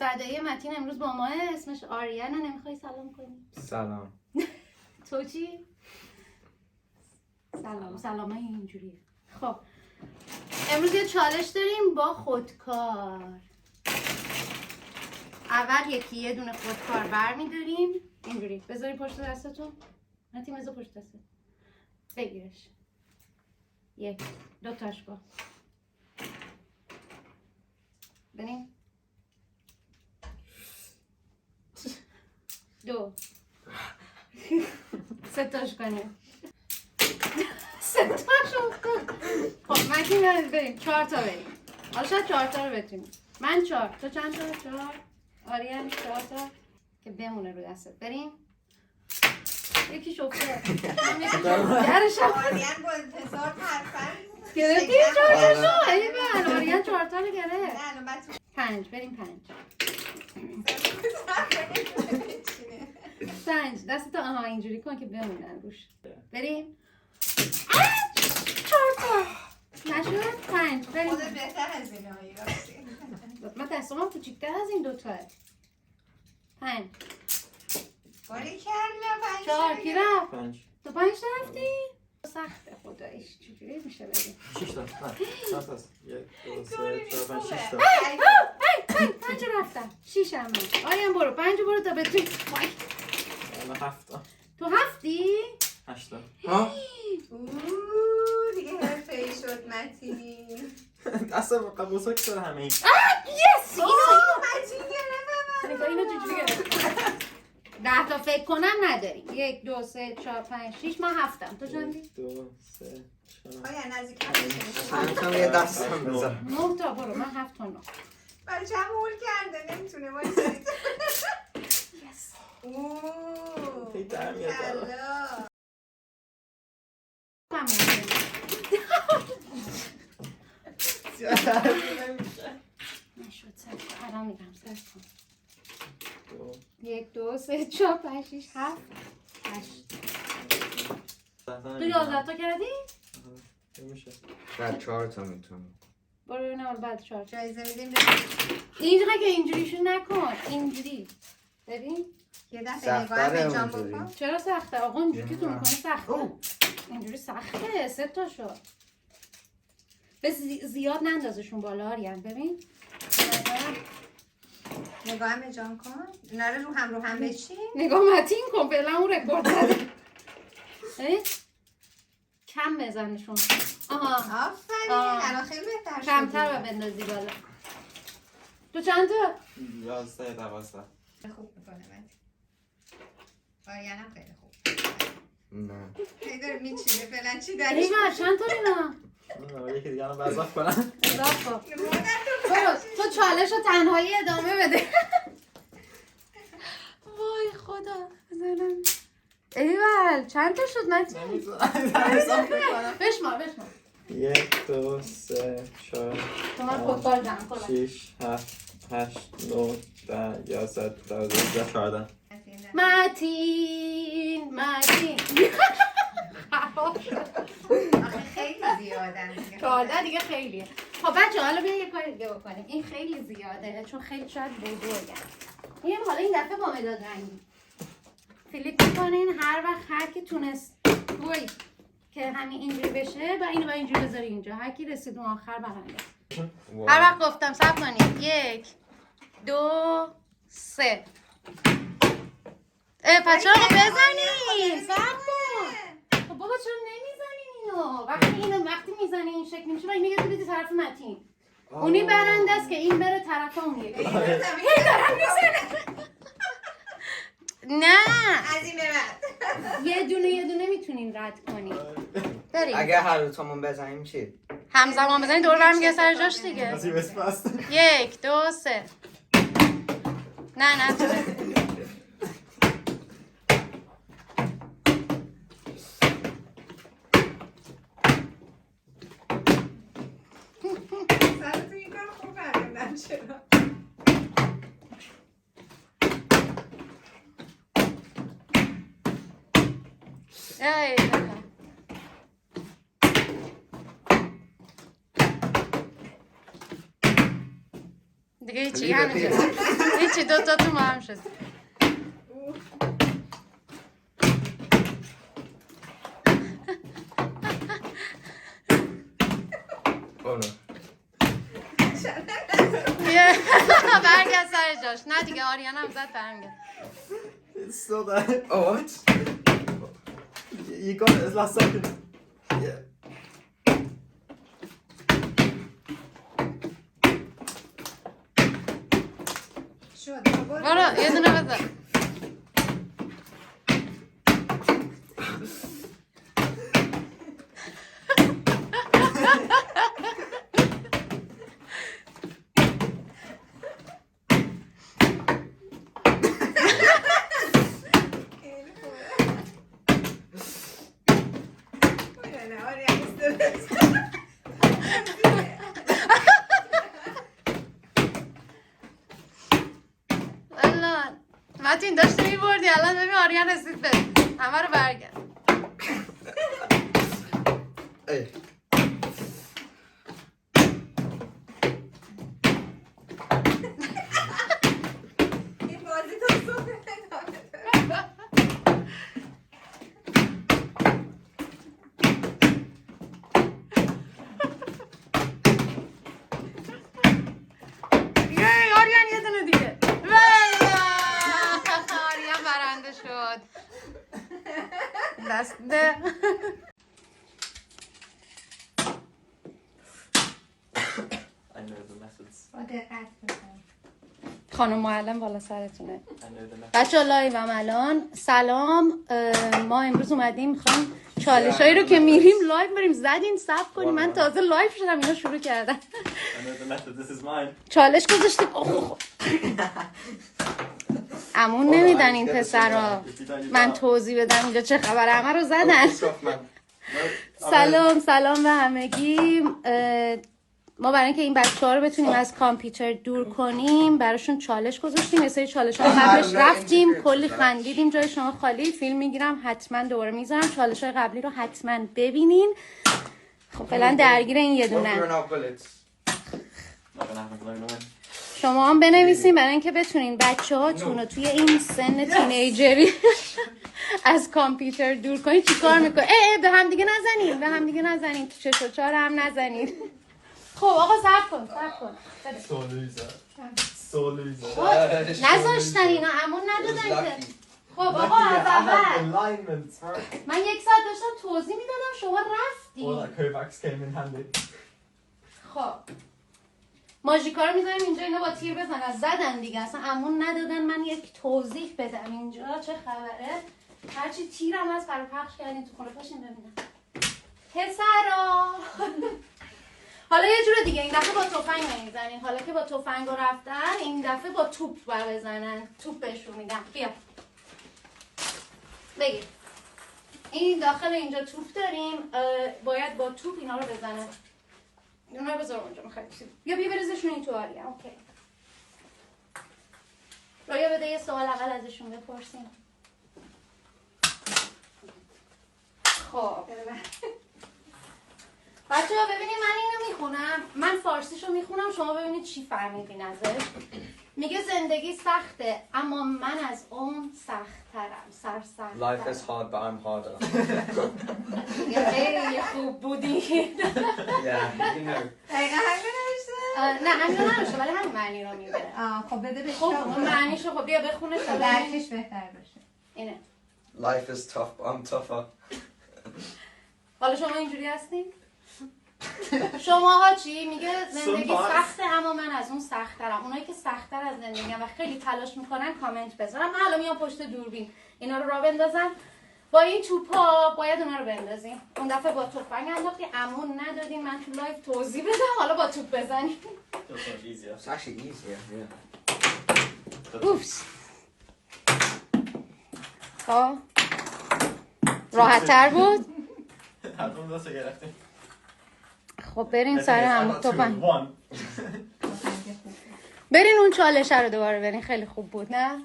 فدایی متین امروز با ماه، اسمش آریانه. نمیخوای سلام کنی؟ سلام. تو چی؟ سلامه اینجوریه. خب امروز یه چالش داریم با خودکار. اول یه دونه خودکار برمیداریم اینجوری بذاری پشت دستتون. متین بذار پشت دستت، بگیرش. یک دو تاش با بریم. دو سه تاش کنیم. سه تاش افتاد. خب متین بریم 4 تا بریم. حالا شاید 4 تا رو بتونیم. من 4، تو چند تا؟ 4. آریان 4 تا که بمونه رو دستت. بریم. یکی شفته درش آریان با انتظار ترفن گرفتی 4 تا. ای بابا آریان 4 تا رو گرفت. 5 بریم 5 دستتو آها اینجوری کن که بمونن روش. بریم 4 تا نشد. 5 بریم. خودت بهتر از اینه هایی راستی. من دستم کوچیک‌تر از این دوتاه. 5 باری کلا 4 کی رفت؟ 5 تو 5 رفتی؟ سخته خداییش. چجوری میشه بریم؟ 6 تا. نه 4 تا. 1 2 3 4 5 6 تا. 5 رفتم. 6 هم من. آریان برو 5 برو تا بتونی. من 7 تا. تو 7ی؟ 8 تا. ها؟ دیگه حرفه‌ای شد متین. اصلا قبوسا که همه این. یس اینو متین گرفت. نگاه اینو چجوری گرفت؟ 10 تا فکر کنم نداریم. 1 2 3 4 5 6 من 7م. تو چندی؟ 2 3 4 آیا نزدیک هم همینطور یه دستم بزن. 9 تا برو. من 7 تا 9. بچه هم هول کرده نمیتونه بایستید. یس. اوه خیلی در میاد کلا. نشد. الان میگم سر کن. 1 2 3 4 5 6 7 8. تو 11 تا کردی؟ نمیشه. بعد 4 تا میتونم. برو ببینم حالا بعد 4 تا. جایزه میدیم اینجوری که اینجوریشو نکن. اینجوری ببین. یه دفعه نگاه هم انجام بکن. چرا سخته؟ آقا اینجوری که تو میکنی سخته. اینجوری سخته. 3 تا شد. بس زیاد نندازشون بالا آریان. ببین نگاه هم انجام کن. اینا رو هم بچین. نگاه متین کن. فعلا اون رکورد زده. کم بزنشون. آها آفرین. الان خیلی بهتر شد. کمتر رو بندازی بالا. تو چند تا؟ 11 12 خوب میکنه متین. آریان هم خیلی خوب. نه. خیلی داره میچینه. فعلا چی داری؟ ایوه چند تا دیدم؟ یکی دیگه الان وظاف کنم. اضاف کن. برو تو چالش رو تنهایی ادامه بده. وای خدا بزنم. ایول چند تا شد متین؟ بشمار 1 2 3 4 تو من خودکار جمع کنم. 6 7 8 9 10 11 12 14 متین آخه خیلی زیادن دیگه. 14 دیگه خیلیه. خب بچه حالا بیا یه کاری دیگه بکنیم. این خیلی زیاده چون خیلی شاید بزرگه. میگم حالا این دفعه با مداد رنگی فلیپ میکنین. هر وقت هر کی تونست توی که همین اینجوری بشه و اینو با اینجوری بذاری اینجا. هر کی رسید اون آخر برنده. هر وقت گفتم صبر کنید. 1 2 3 پس چرا بزنین؟ صبر کن. خب بابا چرا نمیزنین اینو؟ وقتی میزنین این شکل میشه و اینو یه تو طرف متین. اونی برنده است که این بره طرف اون یکی. هی دارم میزنه. نه از این به بعد یه دونه میتونین رد کنین. بریم. اگه هر دوتامون بزنیم چی؟ همزمان بزنین دور برمیگه سر جاش دیگه. کسی بس بست 1 2 3 نه سر تو این کار خوب کردم چرا؟ ای دیگه هیچی همینجا هیچی دوتا تو ما هم شد. برگرد سر جاش. نه دیگه آریان هم زد برمیگرد. It's still there. Oh, what? You got it as last second. Yeah. شد برو یه دونه بزن. متین داشتی میبردی الان ببین آریان رسید به همه رو برگرد. این بازی تو صبح آریان یه دونه دیگه. آریان برنده شد. دست ده. I know the methods. با دقت بکنم. خانم معلم بالا سرتونه. I know the methods. بچه لایو هم الان سلام. ما امروز اومدیم میخوایم چالش هایی رو که میریم لایو بریم زدین صبر کنیم. من تازه لایو شدم اینا شروع کردن. I know the method. This is mine. چالش گذاشتیم. امون نمیدن این پسرا. من توضیح بدم اینجا چه خبره. همه رو زدن. سلام به همگی. ما برای اینکه این بچه‌ها رو بتونیم از کامپیوتر دور کنیم براشون چالش گذاشتیم. یه سری چالش‌ها قبلش رفتیم کلی خندیدیم. جای شما خالی. فیلم میگیرم حتما دوباره میذارم. چالش‌های قبلی رو حتما ببینین. خب فعلا درگیر این یه دونه. شما هم بنویسین برای اینکه بتونین بچه‌هاتون رو توی این سن تینیجری از کامپیوتر دور کنین. چیکار میکنین؟ به هم دیگه نزنین. تو چش و چهار هم نزنین. خب آقا صبر کن. So loser. نذاشتن اینا امون ندادن که. خب آقا از اول من یک ساعت داشتم توضیح میدادم شما رفتین. All that Kovacs came in handy. خب ماژیکا رو میذاریم اینجا اینا با تیر بزنن. زدن دیگه اصلا امون ندادن من یک توضیح بدم اینجا چه خبره. هرچی تیرم از برای پخش کردین تو خونه پاشین ببینم پسرا. حالا یه جور دیگه این دفعه با تفنگ نمیزنین. حالا که با تفنگ رو رفتن این دفعه با توپ بر بزنن. توپ بهشون میدم. بیا بگید این داخل اینجا توپ داریم. باید با توپ اینا رو بزنن. اینا رو بذار اونجا میخواید یا بیا بریزشون این تو آریا. اوکی رویا بده یه سوال اول ازشون بپرسیم. خب بچه ها ببینید من اینو میخونم. من فارسیشو میخونم شما ببینید چی فهمیدین ازش. میگه زندگی سخته اما من از اون سخت‌ترم. Life is hard but I'm harder. خیلی خوب بودی. Yeah, you know. دقیقا همین نوشته؟ نه همین رو نمیشه ولی همین معنی رو میده. خب بده به خب اون معنیشو خب بیا بخونه تا درکش بهتر باشه. اینه. Life is tough but I'm tougher. حالا شما اینجوری هستین؟ شماها چی؟ میگه زندگی سخته اما من از اون سخت‌ترم. اونایی که سخت‌تر از زندگی و خیلی تلاش میکنن کامنت بذارم. من الان میام پشت دوربین اینا رو راه بندازم. با این توپا باید اونا رو بندازیم. اون دفعه با تفنگ انداختی امون ندادین. من تو لایو توضیح بدم. حالا با توپ بزنیم. It's actually easier, yeah. اوپس. خب راحت‌تر بود. خب بریم سر همون تفنگ. برین اون چالشه رو دوباره برین. خیلی خوب بود نه؟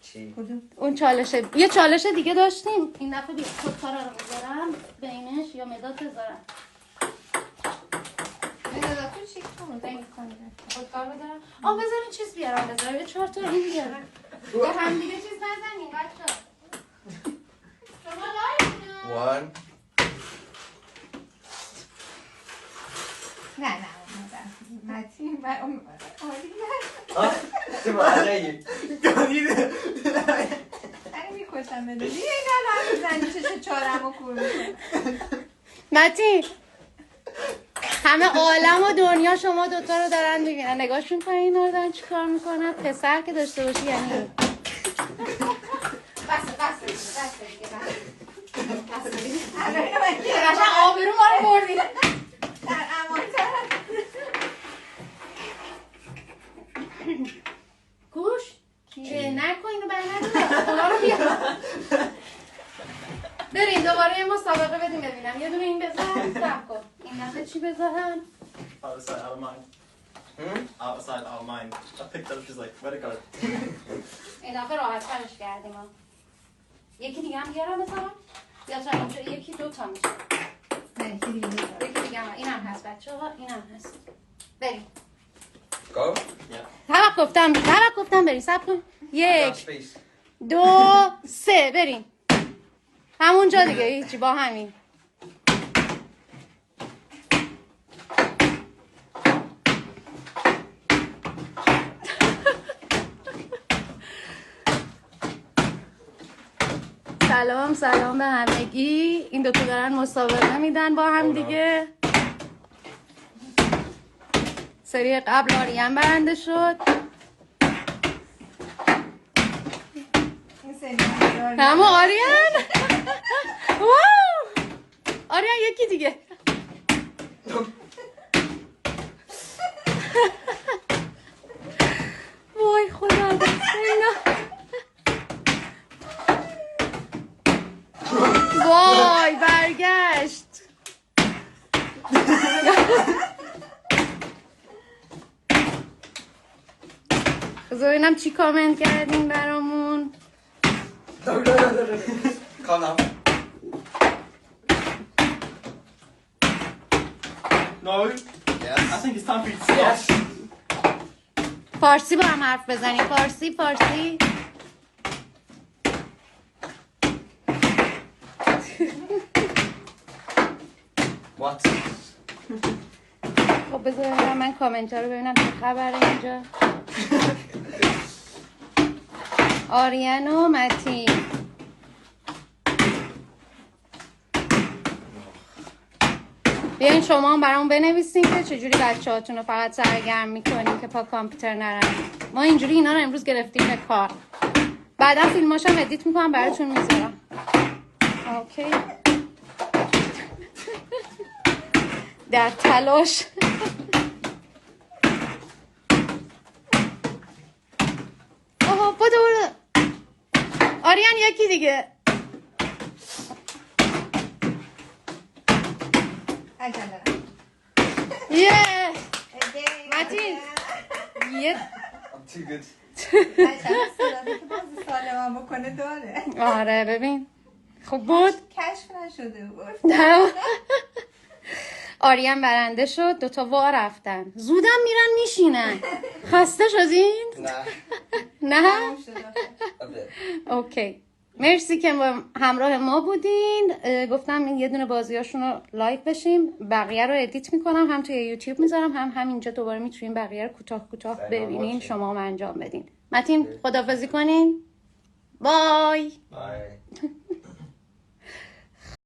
چی؟ اون چالشه. یه چالش دیگه داشتیم. این دفعه بیا خودکارا رو بذارم بینش یا مداد بذارم. مداد شکموها خودکار بدارم. بذارین چیز بیارم، بذارم یه 4 تا این بیارم. به هم دیگه چیز نزنین بچه‌ها. شما لایک. 1. نه متین و Ah, det var dig. من میکشم بدونی اینا رو میزنی چشم چارم و کور میکنم. متین همه عالم و دنیا شما دوتا رو دارن میبینن، نگاهشون کنین اینا رو دارن چی کار میکنن. پسر که داشته باشی یعنی بسه دیگه قشنگ آبرو ما رو بردی در امان گوش نکن اینو برنده اونا رو بیار. بریم دوباره یه مسابقه بدیم ببینم. یه دونه این بذار سب کن. این دفعه چی بذارم؟ Outside, out of mind. Outside, out of mind. I picked up, she's like, where'd it go? این دفعه راحت ترش کردیم ها. یکی دیگه هم بیارم بذارم؟ یا تا اینجا یکی 2 تا میشه. نه یکی دیگه هم اینم هست بچه ها، اینم هست. بریم. Go. توقفتم بریم. سب کن. 1 2 3 بریم. همونجا دیگه هیچی با همین. سلام به همگی. این دوتا دارن مسابقه میدن با هم دیگه. سری قبل آریان برنده شد. همه آریان. واو آریان یکی دیگه. وای خدا اینا. وای برگشت. بذار ببینم چی کامنت کردین برامون. Kom dan. No. Yes. I think it's time for you to stop. Yes. فارسی با هم حرف بزنیم. فارسی What? خب بذار ببینم من کامنت ها رو ببینم چه خبره اینجا. آریان و متین. بیاین شما هم برامون بنویسین که چجوری بچه‌هاتون رو فقط سرگرم میکنین که پا کامپیوتر نرن. ما اینجوری اینا رو امروز گرفتیم به کار. بعدا فیلماش هم ادیت میکنم براتون میذارم. اوکی. در تلاش. آها بدو آریان یکی دیگه. متین یه I'm too good. بازی سالم بکنه داره. آره ببین خوب بود. کشف نشده بود. آریان برنده شد. 2 تا وا رفتن. زودم میرن میشینن. خسته شدین؟ نه. اوکی. مرسی که همراه ما بودین. گفتم این یه دونه بازیاشون رو لایک بشیم. بقیه رو ادیت میکنم، هم توی یوتیوب میذارم، هم همینجا دوباره میتونین بقیه رو کوتاه ببینین. شما هم انجام بدین. متین خداحافظی کنین. بای. Bye.